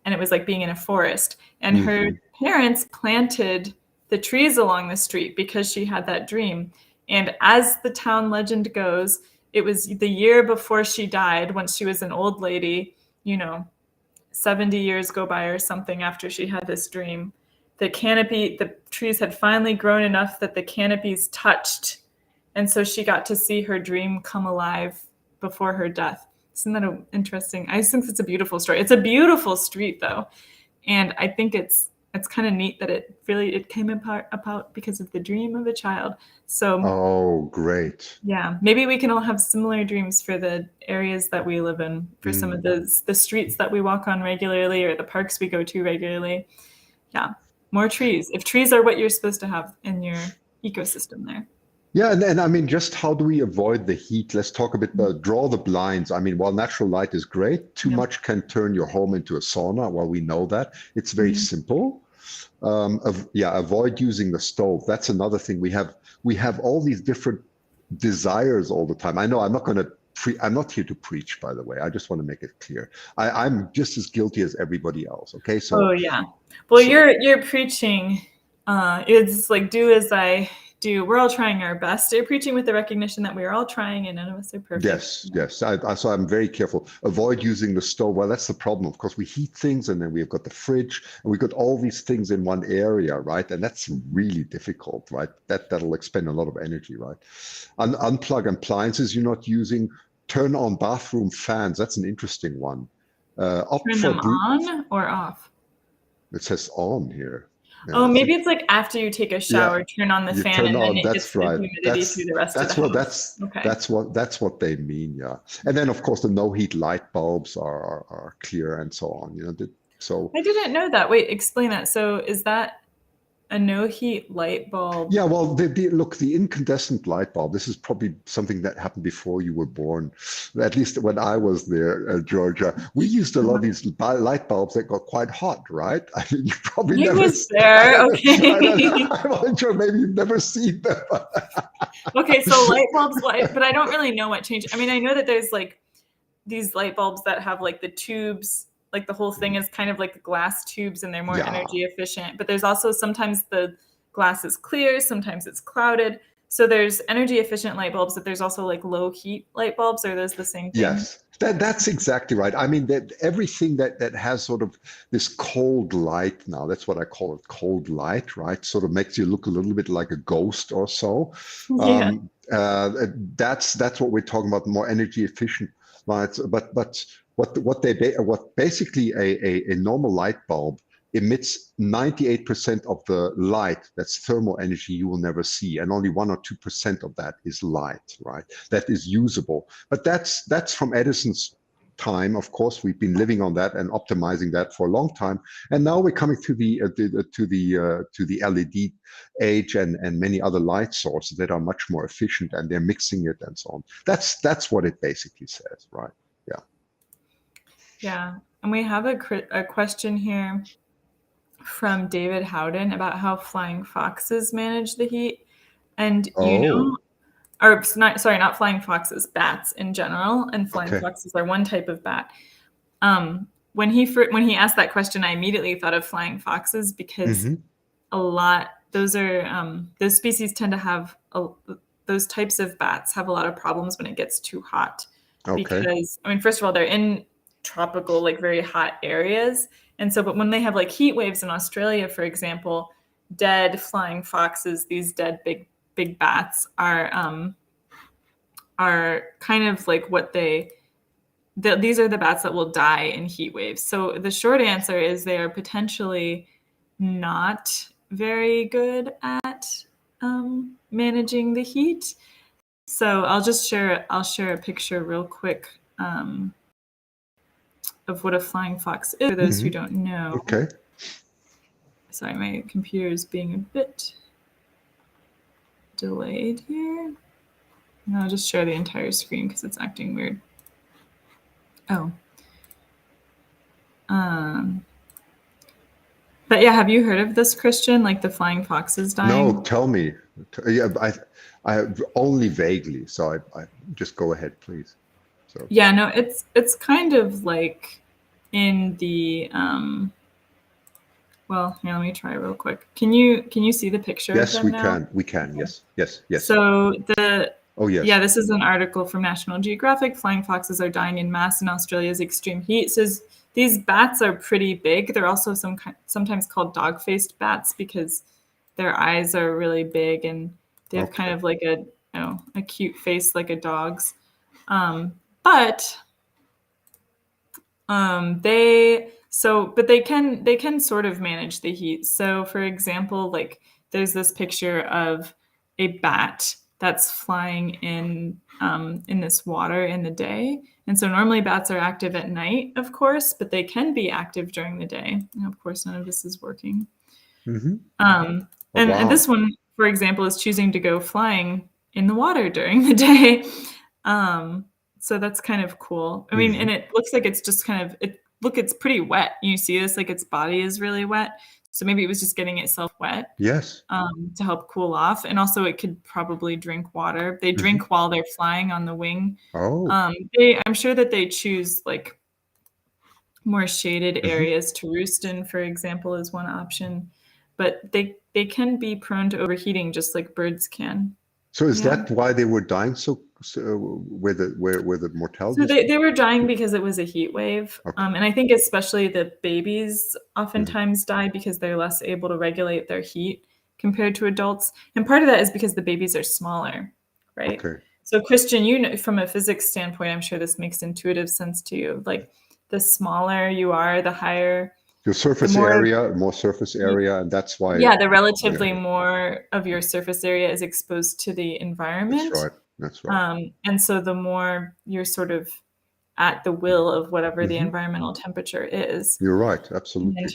and it was like being in a forest. And her parents planted the trees along the street because she had that dream. And as the town legend goes, it was the year before she died, once she was an old lady, 70 years go by or something after she had this dream. The trees had finally grown enough that the canopies touched. And so she got to see her dream come alive before her death. Isn't that interesting? I just think it's a beautiful story. It's a beautiful street, though. And I think it's kind of neat that it came about because of the dream of a child. So, oh, great. Yeah, maybe we can all have similar dreams for the areas that we live in, for some of the streets that we walk on regularly or the parks we go to regularly. Yeah, more trees. If trees are what you're supposed to have in your ecosystem there. Yeah, and I mean, just how do we avoid the heat? Let's talk a bit about draw the blinds. I mean, while natural light is great, too much can turn your home into a sauna. Well, we know that. It's very simple. Avoid using the stove. That's another thing. We have all these different desires all the time. I know I'm not here to preach, by the way. I just want to make it clear. I'm just as guilty as everybody else. Okay, so. Oh yeah. Well, you're preaching. It's like do as I do. We're all trying our best. You're preaching with the recognition that we're all trying, and none of us are perfect. Yes. So I'm very careful. Avoid using the stove. Well, that's the problem. Of course, we heat things, and then we've got the fridge, and we've got all these things in one area, right? And that's really difficult, right? That'll expend a lot of energy, right? Unplug appliances you're not using. Turn on bathroom fans. That's an interesting one. Turn them on or off? It says on here. Yeah, maybe it's like after you take a shower, turn on the fan, and then it gets the humidity through the rest of the house. That's what they mean, yeah. And then of course the no heat light bulbs are clear and so on. So I didn't know that. Wait, explain that. So is that a no heat light bulb? Yeah, well, the incandescent light bulb, this is probably something that happened before you were born, at least when I was there, Georgia. We used a lot of these light bulbs that got quite hot, right? I mean, you probably never was there, okay. I'm not sure, maybe you've never seen them. Okay, so light bulbs, but I don't really know what changed. I mean, I know that there's like these light bulbs that have like the tubes, like the whole thing is kind of like glass tubes and they're more Yeah. energy efficient. But there's also sometimes the glass is clear, sometimes it's clouded. So there's energy efficient light bulbs, but there's also like low heat light bulbs. Are those the same thing? Yes, that's exactly right. I mean, that everything that has sort of this cold light now, that's what I call it, cold light, right? Sort of makes you look a little bit like a ghost or so. Yeah. That's what we're talking about, more energy efficient lights. But what basically a normal light bulb emits 98% of the light, that's thermal energy, you will never see, and only 1 or 2% of that is light, right? That is usable. But that's from Edison's time. Of course, we've been living on that and optimizing that for a long time, and now we're coming to the LED age and many other light sources that are much more efficient, and they're mixing it and so on. That's what it basically says, right? Yeah. Yeah, and we have a question here from David Howden about how flying foxes manage the heat. And Oh, or not flying foxes, bats in general, and flying okay. foxes are one type of bat. When he asked that question, I immediately thought of flying foxes because those species tend to have those types of bats have a lot of problems when it gets too hot. Okay. Because I mean, first of all, they're in tropical, like very hot areas, and so but when they have like heat waves in Australia, for example, dead flying foxes, these dead big bats are kind of like these are the bats that will die in heat waves. So the short answer is they are potentially not very good at managing the heat. So I'll share a picture real quick of what a flying fox is for those who don't know. Okay. Sorry, my computer is being a bit delayed here. And I'll just share the entire screen because it's acting weird. Oh. But yeah, have you heard of this, Christian? Like the flying foxes dying? No, tell me. Yeah, I only vaguely. So I just go ahead, please. So Yeah, no, it's kind of like in the well, here, let me try real quick. Can you see the picture of yes, them now? we can. Yes. So Oh yes. yeah, this is an article from National Geographic. Flying foxes are dying in mass in Australia's extreme heat. So these bats are pretty big. They're also sometimes called dog-faced bats because their eyes are really big and they have kind of like a cute face like a dog's. But they can sort of manage the heat. So for example, like there's this picture of a bat that's flying in this water in the day. And so normally bats are active at night, of course, but they can be active during the day. And of course, none of this is working. And this one, for example, is choosing to go flying in the water during the day. So that's kind of cool. I mean, and it looks like it's just kind of it's pretty wet. You see this, like its body is really wet. So maybe it was just getting itself wet. Yes. To help cool off. And also it could probably drink water. They drink while they're flying on the wing. Oh. I'm sure that they choose like more shaded areas to roost in, for example, is one option. But they can be prone to overheating just like birds can. So is that why they were dying so where the mortality? So they were dying because it was a heat wave. And I think especially the babies oftentimes die because they're less able to regulate their heat compared to adults. And part of that is because the babies are smaller, right? Okay. So Christian, you know, from a physics standpoint, I'm sure this makes intuitive sense to you. Like the smaller you are, the higher your surface more surface area, and that's why. Yeah, the relatively more of your surface area is exposed to the environment. That's right. And so the more you're sort of at the will of whatever the environmental temperature is. You're right, absolutely. And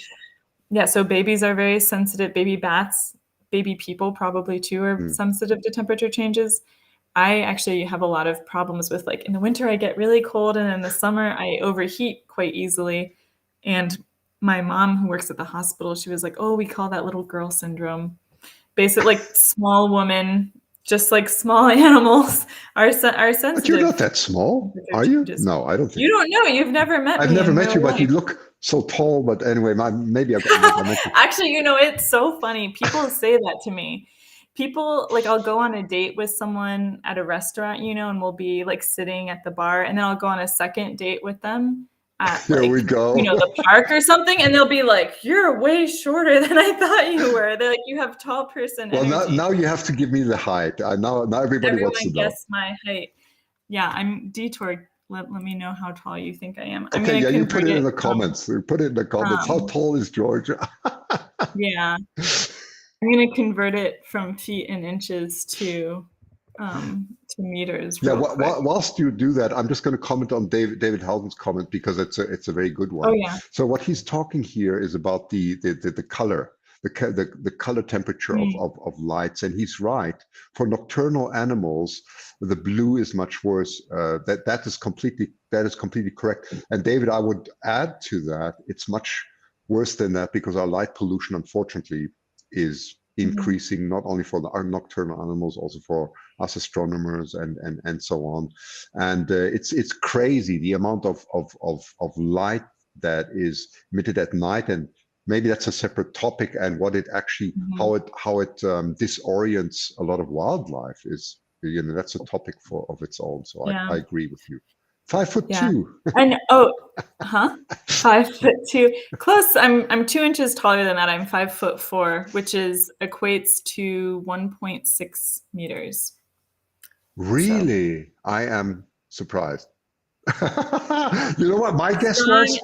yeah, so babies are very sensitive. Baby bats, baby people probably too are sensitive to temperature changes. I actually have a lot of problems with, like, in the winter I get really cold, and in the summer I overheat quite easily. And my mom, who works at the hospital, she was like, "Oh, we call that little girl syndrome." Basically, like small woman just like small animals are sensitive. But you're not that small, are you? No, I don't think. You don't know. You've never met me. I've never met you, but you look so tall. But anyway, maybe I got Actually, it's so funny. People say that to me. People, like, I'll go on a date with someone at a restaurant, and we'll be like sitting at the bar, and then I'll go on a second date with them at Here we go. The park or something, and they'll be like, "You're way shorter than I thought you were." They're like, "You have tall person energy." Well, now you have to give me the height. Now everybody wants to know. Guess my height. Yeah, I'm detoured. Let me know how tall you think I am. Okay, yeah, you put it in the comments. Put it in the comments. How tall is Georgia? Yeah. I'm going to convert it from feet and inches to meters. Yeah, whilst you do that, I'm just going to comment on David Halden's comment because it's a very good one. Oh, yeah. So what he's talking here is about the color, the color temperature of lights, and he's right. For nocturnal animals, the blue is much worse. That is completely correct. And David, I would add to that, it's much worse than that because our light pollution, unfortunately, is increasing not only for our nocturnal animals, also for us astronomers and so on. And it's crazy the amount of light that is emitted at night, and maybe that's a separate topic. And what it actually how it disorients a lot of wildlife is, that's a topic of its own. So I agree with you. 5'2". And 5'2". Close. I'm 2 inches taller than that. I'm 5'4", which equates to 1.6 meters. Really? So. I am surprised. You know what? My guess was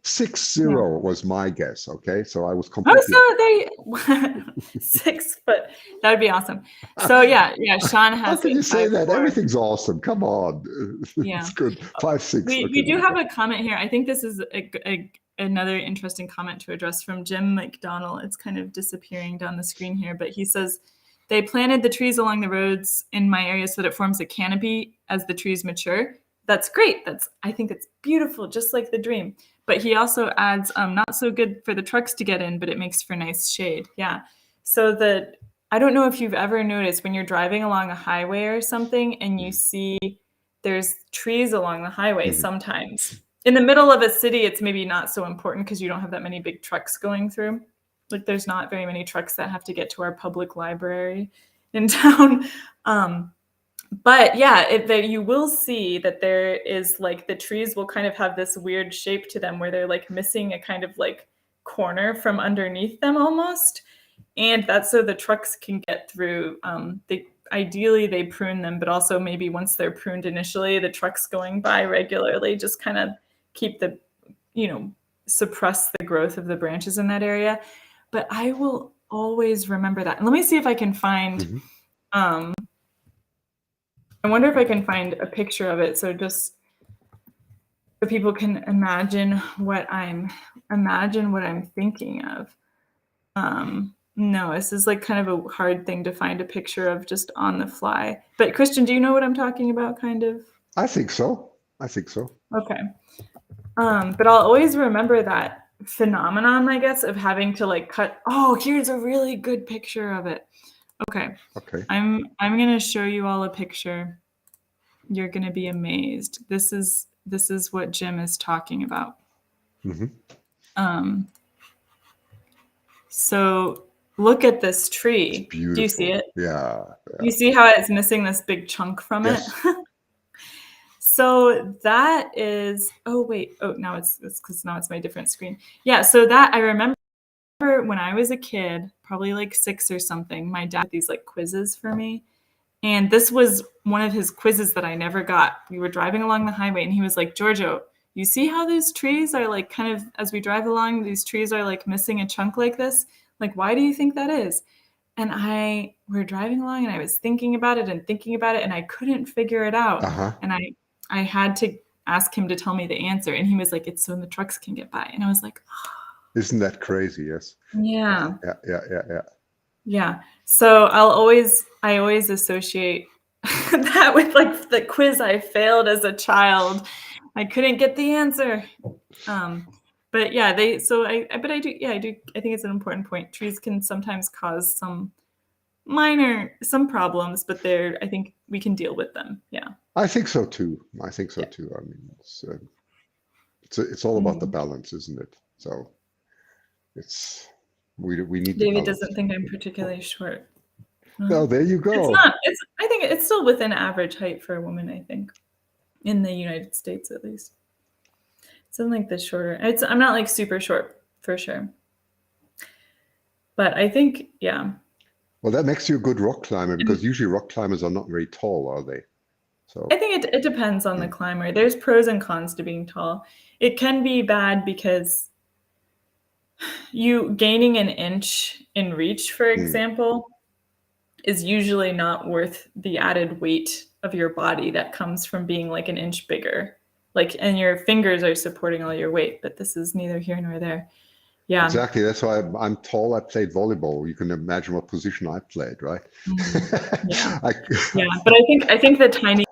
6'0" was my guess. Okay, so I was completely. Oh, so 6 foot. That would be awesome. So yeah. Sean has. How can you say that? Everything's awesome. Come on. Yeah, it's good. 5'6". We do have a comment here. I think this is another interesting comment to address from Jim McDonnell. It's kind of disappearing down the screen here, but he says they planted the trees along the roads in my area so that it forms a canopy as the trees mature. That's great. I think it's beautiful, just like the dream. But he also adds, not so good for the trucks to get in, but it makes for nice shade. Yeah. So I don't know if you've ever noticed when you're driving along a highway or something and you see there's trees along the highway sometimes. In the middle of a city, it's maybe not so important because you don't have that many big trucks going through. Like there's not very many trucks that have to get to our public library in town. But yeah, that you will see that there is like the trees will kind of have this weird shape to them where they're like missing a kind of like corner from underneath them almost. And that's so the trucks can get through. Ideally they prune them, but also maybe once they're pruned initially, the trucks going by regularly just kind of keep suppress the growth of the branches in that area. But I will always remember that. And let me see if I can find, I wonder if I can find a picture of it. So just so people can imagine what I'm thinking of. No, this is like kind of a hard thing to find a picture of just on the fly. But Christian, do you know what I'm talking about kind of? I think so. Okay. But I'll always remember that phenomenon, I guess, of having to like cut. Oh, here's a really good picture of it. Okay. I'm going to show you all a picture. You're going to be amazed. This is what Jim is talking about. So look at this tree. Do you see it? Yeah. You see how it's missing this big chunk from it? So that is, now it's because now it's my different screen. Yeah, so that I remember when I was a kid, probably like 6 or something, my dad had these like quizzes for me. And this was one of his quizzes that I never got. We were driving along the highway and he was like, Giorgio, you see how these trees are like kind of, as we drive along, these trees are like missing a chunk like this? Like, why do you think that is? And we were driving along and I was thinking about it and I couldn't figure it out. And I had to ask him to tell me the answer. And he was like, it's so the trucks can get by. And I was like, oh. Isn't that crazy? Yes. Yeah. Yeah. So I always associate that with like the quiz I failed as a child. I couldn't get the answer. But yeah, I think it's an important point. Trees can sometimes cause some some problems, but I think we can deal with them. Yeah. I think so too. I Yeah. mean, it's all about the Mm. balance, isn't it? So we need the David balance. doesn't think I'm particularly short. Oh, there you It's go. not. I think it's still within average height for a woman, I think. In the United States, at least. Something like this shorter. I'm not like super short, for sure. But I think, yeah. Well, that makes you a good rock climber, because usually rock climbers are not very tall, are they? So I think it depends on the climber. There's pros and cons to being tall. It can be bad because you gaining an inch in reach, for example, is usually not worth the added weight of your body that comes from being like an inch bigger. Like, and your fingers are supporting all your weight, but this is neither here nor there. Yeah. exactly. That's why I'm tall. I played volleyball. You can imagine what position I played, right? Yeah. Yeah. But I think the tiny.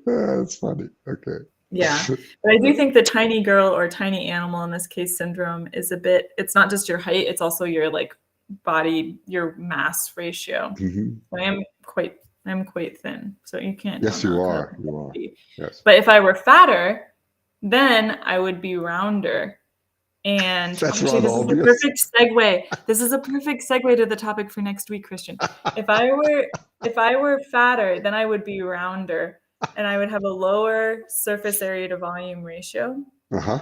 That's funny. Okay. Yeah. But I do think the tiny girl or tiny animal, in this case, syndrome, is it's not just your height, it's also your like body, your mass ratio. I'm quite thin, so you can't. Yes, you are. You are. Yes. But if I were fatter, then I would be rounder. And that's actually, rather obvious. This is a perfect segue to the topic for next week, Christian. If I were fatter, then I would be rounder, and I would have a lower surface area to volume ratio. Uh-huh.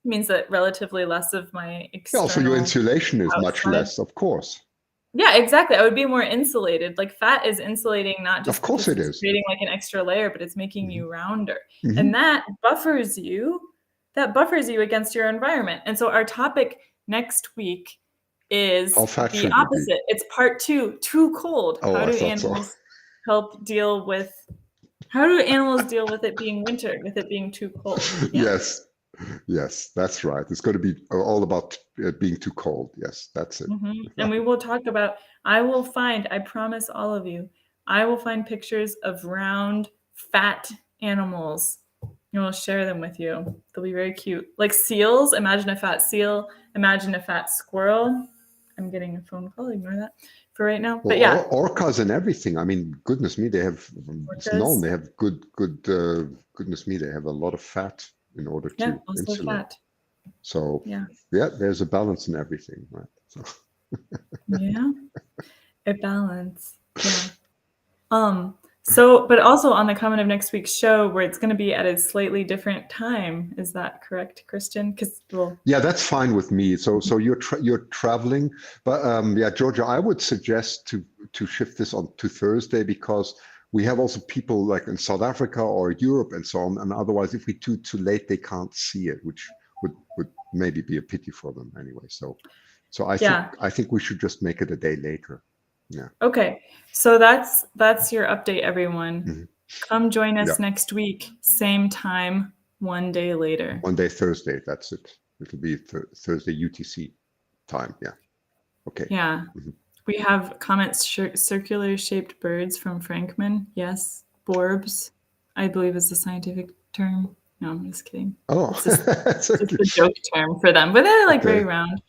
It means that relatively less of my external. Also, your insulation is much less, of course. Yeah, exactly. I would be more insulated. Like fat is insulating, not just of course it is creating like an extra layer, but it's making you rounder, and that buffers you. That buffers you against your environment. And so our topic next week is the opposite. It's part 2, too cold. Oh, how do animals deal with it being winter, with it being too cold? Yeah. Yes, that's right. It's going to be all about it being too cold. Yes, that's it. And we will talk about, I promise all of you, I will find pictures of round, fat animals. And we'll share them with you. They'll be very cute. Like seals. Imagine a fat seal. Imagine a fat squirrel. I'm getting a phone call. Ignore that for right now. But yeah. Orcas and everything. I mean, goodness me, they have, it's known they have goodness me, they have a lot of fat in order to insulate. Fat. So yeah, there's a balance in everything, right? So. Yeah, a balance. Yeah. So, but also on the comment of next week's show, where it's going to be at a slightly different time. Is that correct, Christian? Yeah, that's fine with me. So you're traveling, but Georgia, I would suggest to shift this on to Thursday, because we have also people like in South Africa or Europe and so on. And otherwise, if we do too late, they can't see it, which would maybe be a pity for them anyway. So I think we should just make it a day later. Yeah. Okay. So that's your update, everyone. Come join us next week, same time, one day later. One day, Thursday. That's it. It'll be Thursday UTC time. Yeah. Okay. Yeah. We have comments, circular shaped birds from Frankman. Yes. Borbs, I believe is the scientific term. No, I'm just kidding. Oh, it's a joke term for them, but they're like very round.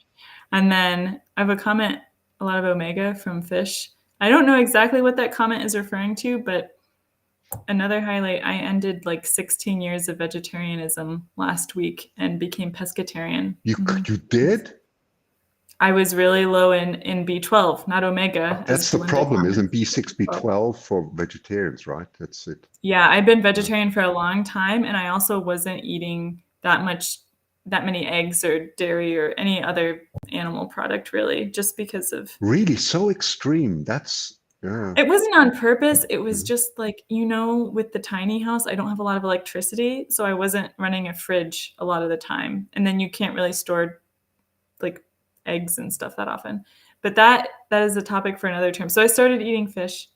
And then I have a comment, a lot of omega from fish. I don't know exactly what that comment is referring to, but another highlight, I ended like 16 years of vegetarianism last week and became pescatarian. You did? I was really low in B12, not omega. That's the problem, isn't B6, B12 for vegetarians, right? That's it. Yeah, I've been vegetarian for a long time, and I also wasn't eating that many eggs or dairy or any other animal product, really, just because of... Really? So extreme? That's... Yeah. It wasn't on purpose. It was just like, with the tiny house, I don't have a lot of electricity, so I wasn't running a fridge a lot of the time. And then you can't really store like eggs and stuff that often. But that is a topic for another term. So I started eating fish.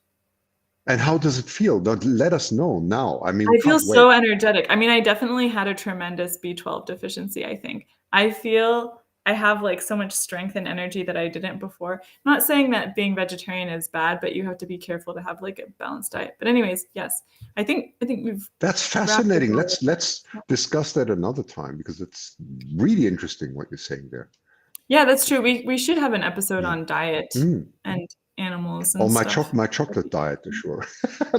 And how does it feel? Let us know now. I mean, I feel so energetic. I mean, I definitely had a tremendous B12 deficiency, I think. I feel I have like so much strength and energy that I didn't before. I'm not saying that being vegetarian is bad, but you have to be careful to have like a balanced diet. But anyways, yes, I think we've... That's fascinating. Let's discuss that another time, because it's really interesting what you're saying there. Yeah, that's true. We should have an episode Yeah. on diet and animals and Oh, stuff. my chocolate diet, sure.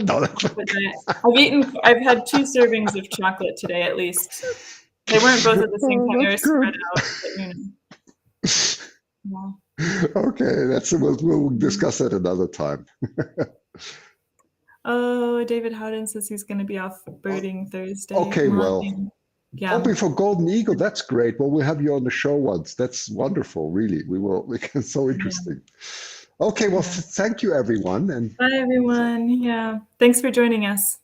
No, Chocolate diet. I've had 2 servings of chocolate today at least. They weren't both at the same time. They were spread out, but Yeah. Okay, we'll discuss that another time. Oh, David Howden says he's going to be off birding Thursday. Okay, well, yeah. hoping for golden eagle. That's great. Well, we'll have you on the show once. That's wonderful. Really, it's so interesting. Okay, well, thank you, everyone. And bye, everyone. Yeah, thanks for joining us.